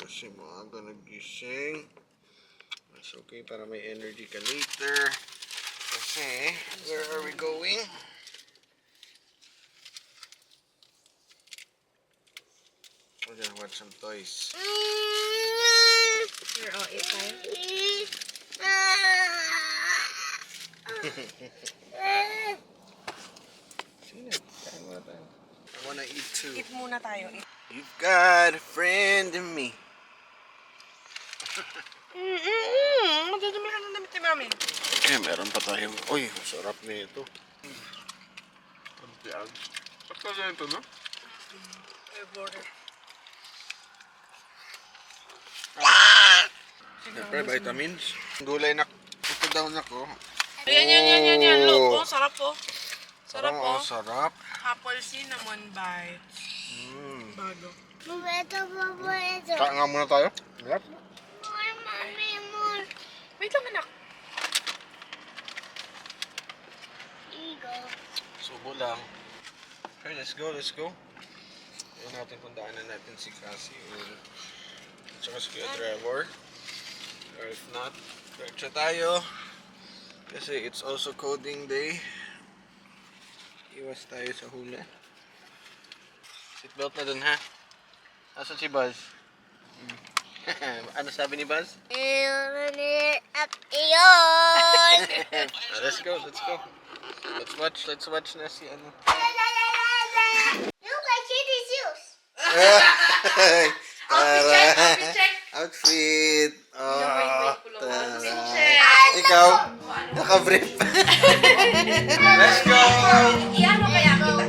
kasi maaga nagising. That's okay para may energy ka later. Kasi, where are we going? We're gonna watch some toys. Here, oh, eat tayo. Sige, kain muna tayo. I wanna eat too. Eat muna tayo. You've got a friend in me. Madadamihan ng damit ni Mami. Eh, meron pa tayo. Uy, sarap na ito. Ba't ka ganito, no? Border. Siyempre, vitamins. Gulay na. Ito daw na ko. Yan. Look, oh, sarap po. Sarap po. Oh, sarap. Apple cinnamon bites. Bago. Ito. Kain nga muna tayo. Sarap. More. Wait lang, anak. Subo lang. Okay, let's go. Ayan natin kung daanan natin si Cassie or tsaka si Kuya Trevor. Or if not, diretso tayo. Kasi it's also coding day. Iwas tayo sa hula. Seatbelt na dun, ha? Asan si Buzz? Ano sabi ni Buzz? Up iyon. Let's go. Let's watch na si ano. Look, I see these shoes. Outfit check. Outfit. Oh, Outfit check. ikaw, naka-brief. Let's go. Iyan mo kaya kita.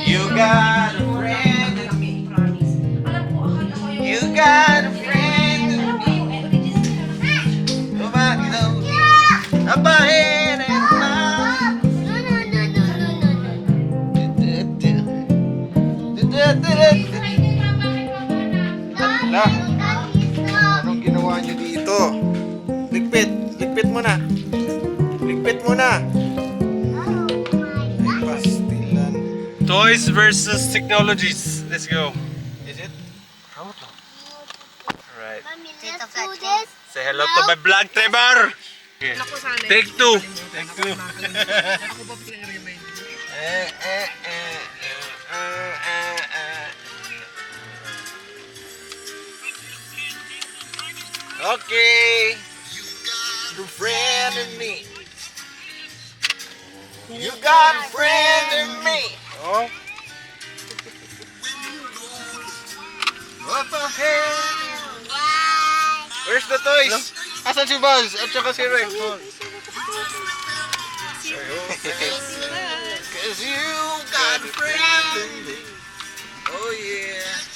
You got a friend. You got a friend. Nobody knows about it and mine. La, anong ginawa niyo dito? Ligpit mo na. Ay, pastilan. Toys versus technologies. Let's go. Is it? How to? Alright. Mommy, let's do this. Say hello to my vlog, Trevor. Naku, sana. Take two. Ako pa pinag-remind. Okay. The friend in me. You got a friend in me. Oh. What the hell? Where's the toys? Asan si Buzz? At saka si Rex? Cause you got a friend in me. Oh yeah.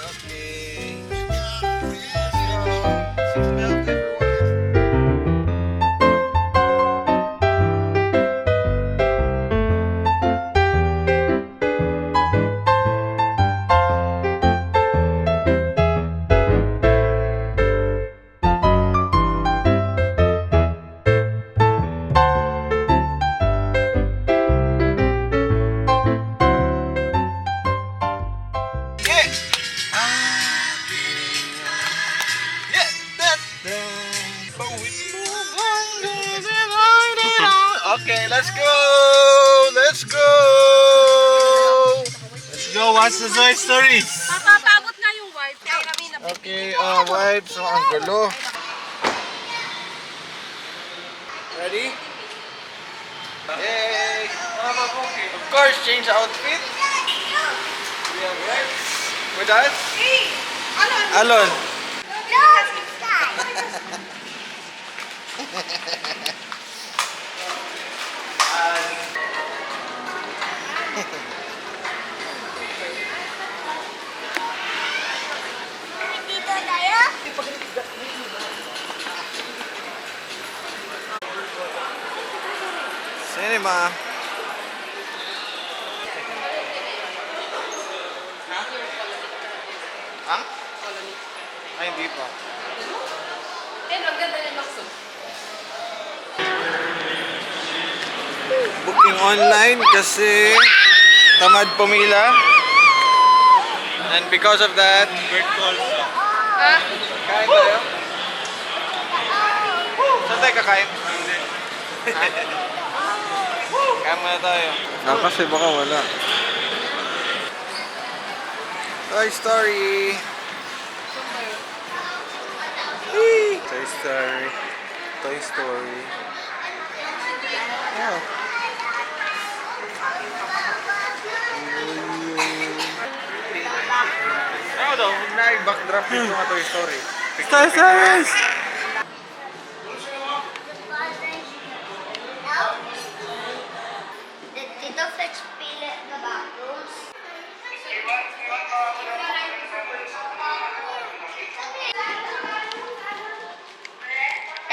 Okay. Seatbelt, everyone. Okay, let's go! Let's go watch the Toy Stories. Papapabot na yung wife. Okay, wipes. So, ang gulo. Ready? Yay! Of course, change outfit. We have Rex. With us? Alon. Dito tayo. Cinema. Ha? Ay, hindi pa. Eh, ang ganda niya, Maxo. online kasi tamad pumila. And because of that, Bird calls. Ha? kain tayo. Saan tayo kakain? Kain muna tayo. Kasi baka wala. Toy Story! Toy Story. Toy Story. Oh. Ano daw? Na-backdrop yung mga Toy Story. Toy Story! Did Tito Fetch pila the bathrooms?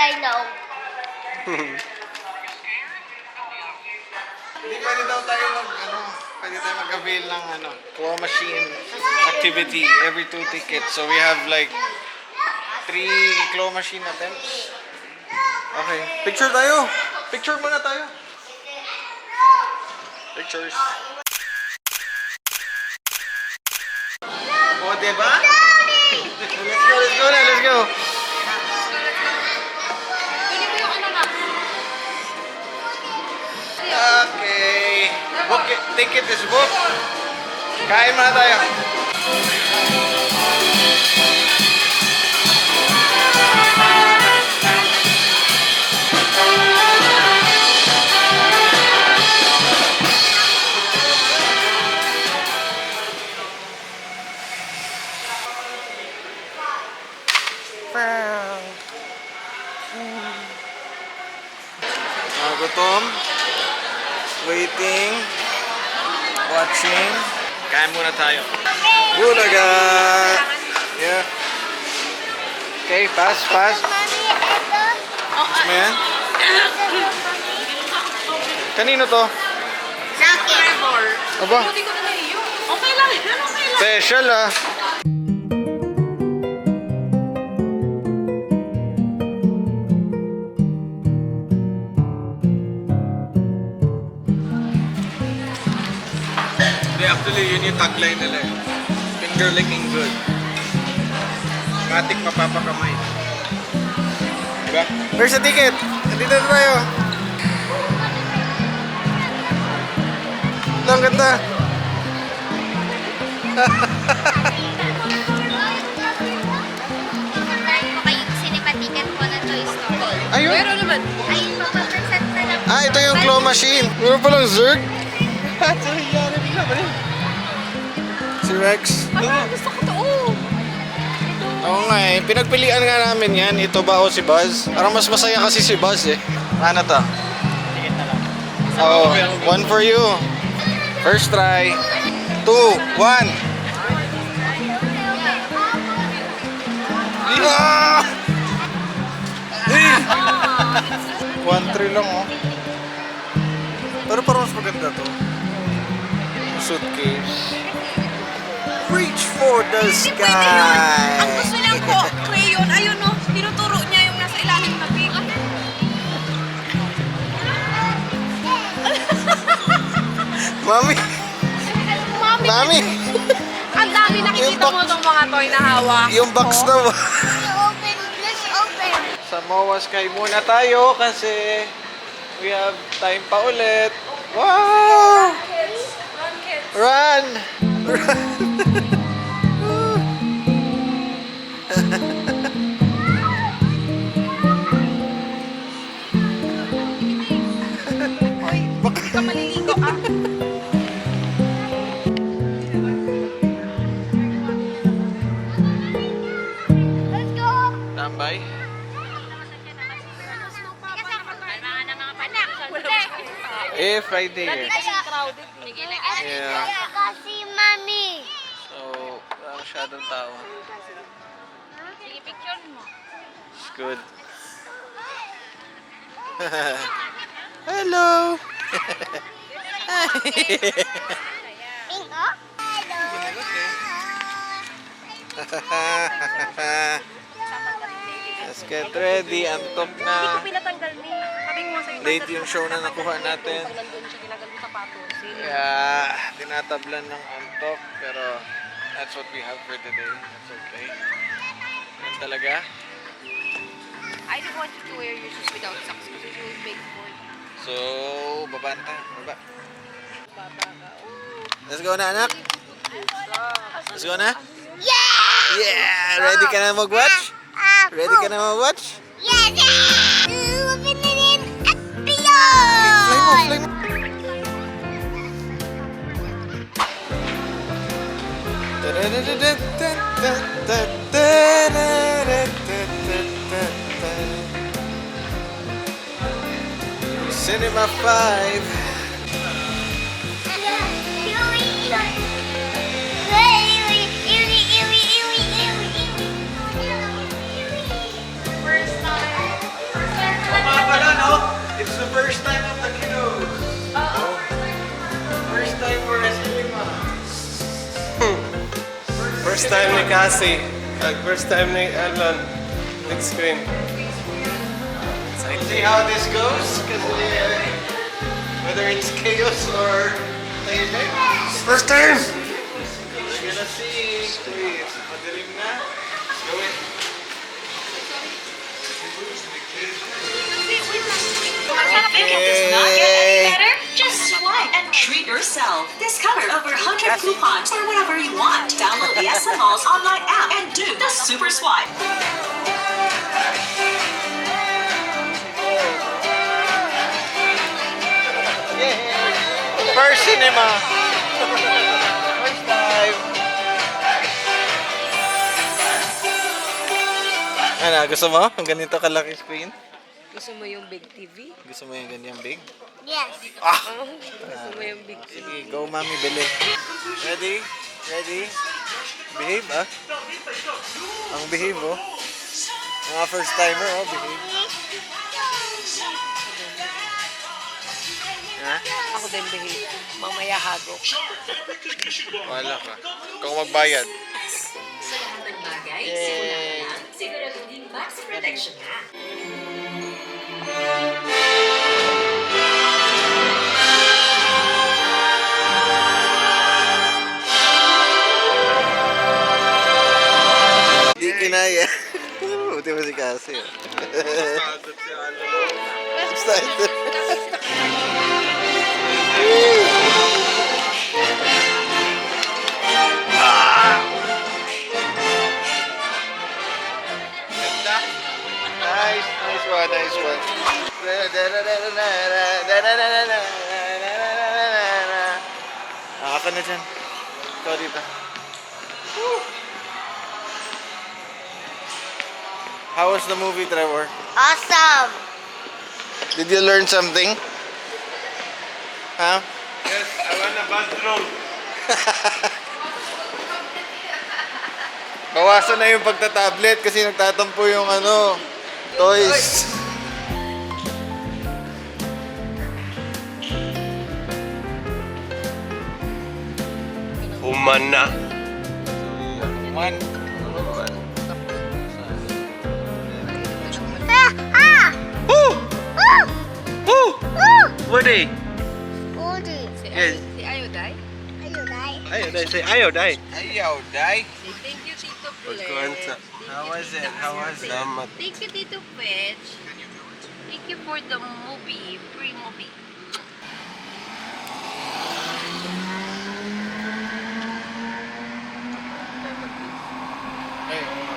I know. Hindi pwede daw tayo pwede tayo mag-avail ng claw machine activity every 2 tickets. So we have like 3 claw machine attempts. Okay. Picture tayo. Picture muna tayo. Pictures. Oh, diba? Let's go, let's go na, let's go. Pili mo yung ano na. Okay. Book it. Ticket is booked. Kain muna tayo. Gutom. Waiting. Watching. Kain muna tayo. Bulaga! Yeah. Okay, pass, pass. Mommy, ito. Ano yan? Kanino to? Sa akin. Aba, Hindi ko na naiyo. Okay lang. Okay lang. special ah. Hindi, actually, yun yung tagline nila eh. Finger licking good. Matik mapapakamay. Diba? Where's the ticket? Nandito na tayo. Ang ganda. Yung cinema ticket ko na Toy Story. Ayun. Pero naman. Ayun, magpapresent na lang. Ah, ito yung claw machine. Meron palang Zerg. Si Rex. Gusto ko to. Oh. Oo nga eh. Pinagpilian nga namin yan. Ito ba o si Buzz? Parang mas masaya kasi si Buzz eh. Ano to? Oh, 1 for you. First try. 2, 1. Ah! 1-3 lang oh. Pero parang mas maganda to. Suitcase. Reach for the sky. Ang gusto niyang ko, crayon. Ayun no. Tinuturo niya yung nasa ilalim na big. Mami, Mami. Mami, Ang dami nakikita mo itong mga toy na hawak. yung box na ba? Open, let's open. Sa Moa Sky muna tayo kasi we have time pa ulit. Wow! Run! Hindi ka maliligo ah. Let's go. Tambay. Eh, Friday eh. Kasi crowded. Yeah. Kasi mami. So, wala masyadong tao. Sige, picture mo. It's good. Hello! Bingo? Hello. Let's get ready. Antok na. Pinatanggal ni. Sabi ko nga sa'yo. Late yung show na nakuha natin. Nandun siya ginagawa. sapatos. Kaya tinatablan ng antok, pero that's what we have for today. That's okay. Yan talaga. I don't want you to wear your shoes without socks because you will make more. So, baba na tayo. Baba. Baba ka. Oh. Let's go na, anak. Let's go na. Yeah! Yeah! Ready ka na mag-watch? Ready ka na mag-watch? Yes! Open it in at Fly mo, fly mo. Cinema 5. Mga pala, no? It's the first time of the kiddos. First time for a cinema. First time ni Cassie. First time ni Alan. Big screen. We'll see how this goes. Kasi whether it's chaos or First time! we're gonna see. Wait, madilim na. Let's go in. Think it does not get any better? Just swipe and treat yourself. Discover over 100 coupons for whatever you want. Download the SM Malls online app and do the Super Swipe. First cinema. First time. Ano, gusto mo? Ang ganito kalaki screen? Gusto mo yung big TV? Gusto mo yung ganyang big? Yes. Gusto mo yung big TV? Sige, go mami, bili. Ready? Ready? Behave, ah. Ang behave, oh. Mga first timer, oh, behave. Ha? Ako din behave. Mamaya hagok. Wala ka. Ikaw magbayad. Sa lahat ng bagay, simulan na. Siguraduhin max protection na. Di kinaya. Buti mo si Cassie. Excited. Nice, nice one, nice one. Ka na dyan. Ikaw dito. How was the movie, Trevor? Awesome. Did you learn something? Huh? Yes, I want a bathroom. Bawasan na yung pagta-tablet kasi nagtatampo yung ano, toys. Humana. Man. Woody. Woody. Yes. Si Ayoday? Are you right? Ayaw, say ayaw, day. Ayaw, day. Thank you, Tito Fletch. Pagkuhansa. How was it? How was it? Salamat. Thank you, Tito Fletch. Thank you for the movie, free movie. Hey.